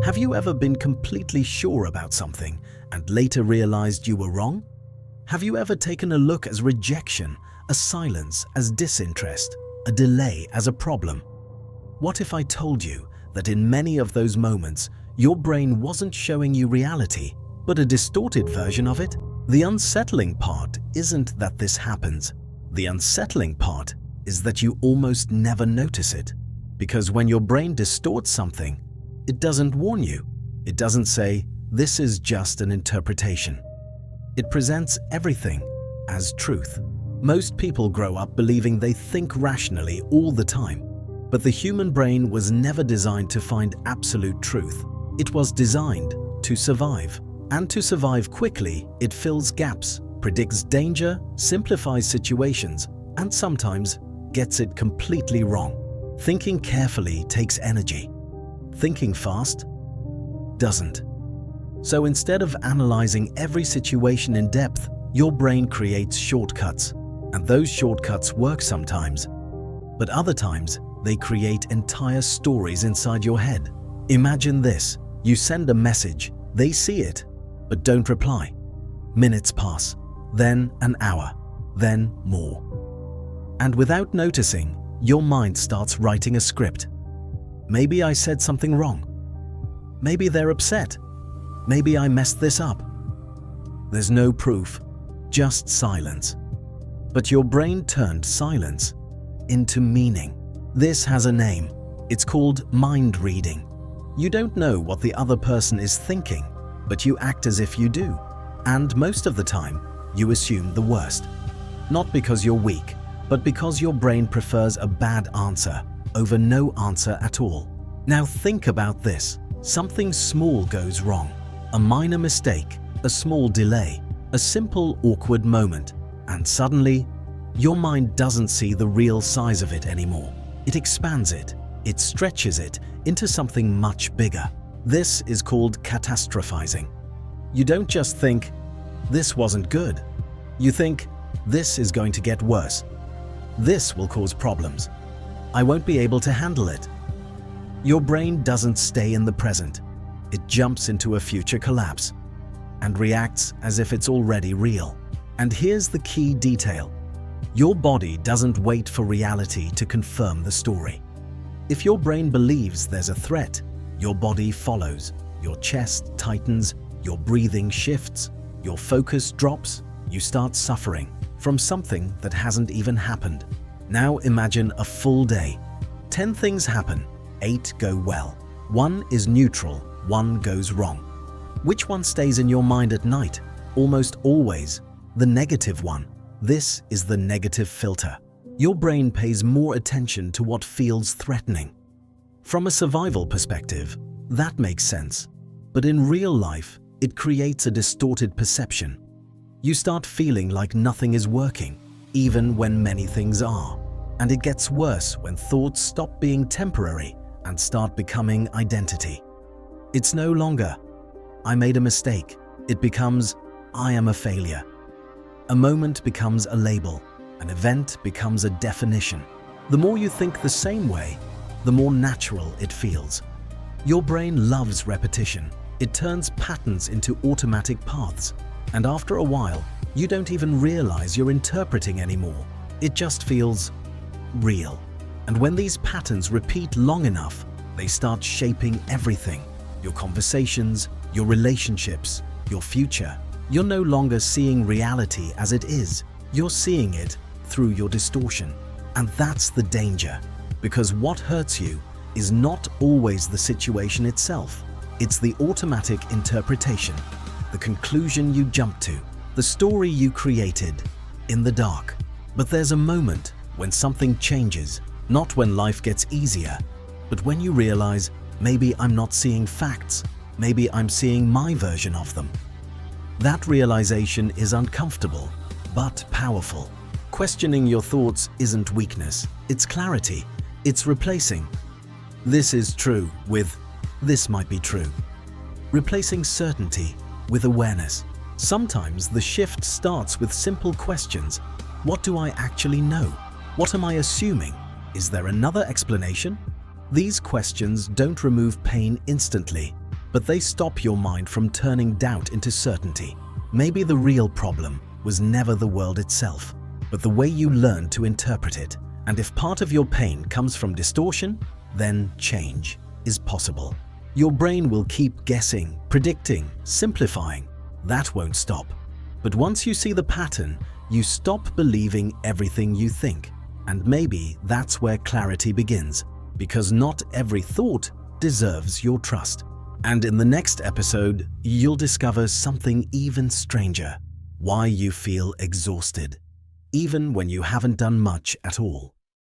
Have you ever been completely sure about something and later realized you were wrong? Have you ever taken a look as rejection, a silence as disinterest, a delay as a problem? What if I told you that in many of those moments, your brain wasn't showing you reality, but a distorted version of it? The unsettling part isn't that this happens. The unsettling part is that you almost never notice it. Because when your brain distorts something, it doesn't warn you. It doesn't say, this is just an interpretation. It presents everything as truth. Most people grow up believing they think rationally all the time. But the human brain was never designed to find absolute truth. It was designed to survive. And to survive quickly, it fills gaps, predicts danger, simplifies situations, and sometimes gets it completely wrong. Thinking carefully takes energy. Thinking fast doesn't. So instead of analyzing every situation in depth, your brain creates shortcuts. And those shortcuts work sometimes, but other times they create entire stories inside your head. Imagine this: you send a message, they see it, but don't reply. Minutes pass, then an hour, then more. And without noticing, your mind starts writing a script. Maybe I said something wrong. Maybe they're upset. Maybe I messed this up. There's no proof, just silence. But your brain turned silence into meaning. This has a name. It's called mind reading. You don't know what the other person is thinking, but you act as if you do. And most of the time, you assume the worst. Not because you're weak, but because your brain prefers a bad answer over no answer at all. Now think about this. Something small goes wrong. A minor mistake, a small delay, a simple awkward moment, and suddenly, your mind doesn't see the real size of it anymore. It expands it. It stretches it into something much bigger. This is called catastrophizing. You don't just think, this wasn't good. You think, this is going to get worse. This will cause problems. I won't be able to handle it. Your brain doesn't stay in the present. It jumps into a future collapse and reacts as if it's already real. And here's the key detail. Your body doesn't wait for reality to confirm the story. If your brain believes there's a threat, your body follows. Your chest tightens, your breathing shifts, your focus drops, you start suffering from something that hasn't even happened. Now imagine a full day. 10 things happen, 8 go well. 1 is neutral, 1 goes wrong. Which one stays in your mind at night? Almost always the negative one. This is the negative filter. Your brain pays more attention to what feels threatening. From a survival perspective, that makes sense. But in real life, it creates a distorted perception. You start feeling like nothing is working, even when many things are. And it gets worse when thoughts stop being temporary and start becoming identity. It's no longer, I made a mistake. It becomes, I am a failure. A moment becomes a label. An event becomes a definition. The more you think the same way, the more natural it feels. Your brain loves repetition. It turns patterns into automatic paths. And after a while, you don't even realize you're interpreting anymore. It just feels real. And when these patterns repeat long enough, they start shaping everything. Your conversations, your relationships, your future. You're no longer seeing reality as it is. You're seeing it through your distortion. And that's the danger. Because what hurts you is not always the situation itself. It's the automatic interpretation, the conclusion you jump to, the story you created in the dark. But there's a moment when something changes, not when life gets easier, but when you realize, maybe I'm not seeing facts, maybe I'm seeing my version of them. That realization is uncomfortable, but powerful. Questioning your thoughts isn't weakness, it's clarity. It's replacing, this is true, with, this might be true. Replacing certainty with awareness. Sometimes the shift starts with simple questions. What do I actually know? What am I assuming? Is there another explanation? These questions don't remove pain instantly, but they stop your mind from turning doubt into certainty. Maybe the real problem was never the world itself, but the way you learn to interpret it. And if part of your pain comes from distortion, then change is possible. Your brain will keep guessing, predicting, simplifying. That won't stop. But once you see the pattern, you stop believing everything you think. And maybe that's where clarity begins, because not every thought deserves your trust. And in the next episode, you'll discover something even stranger: why you feel exhausted, even when you haven't done much at all.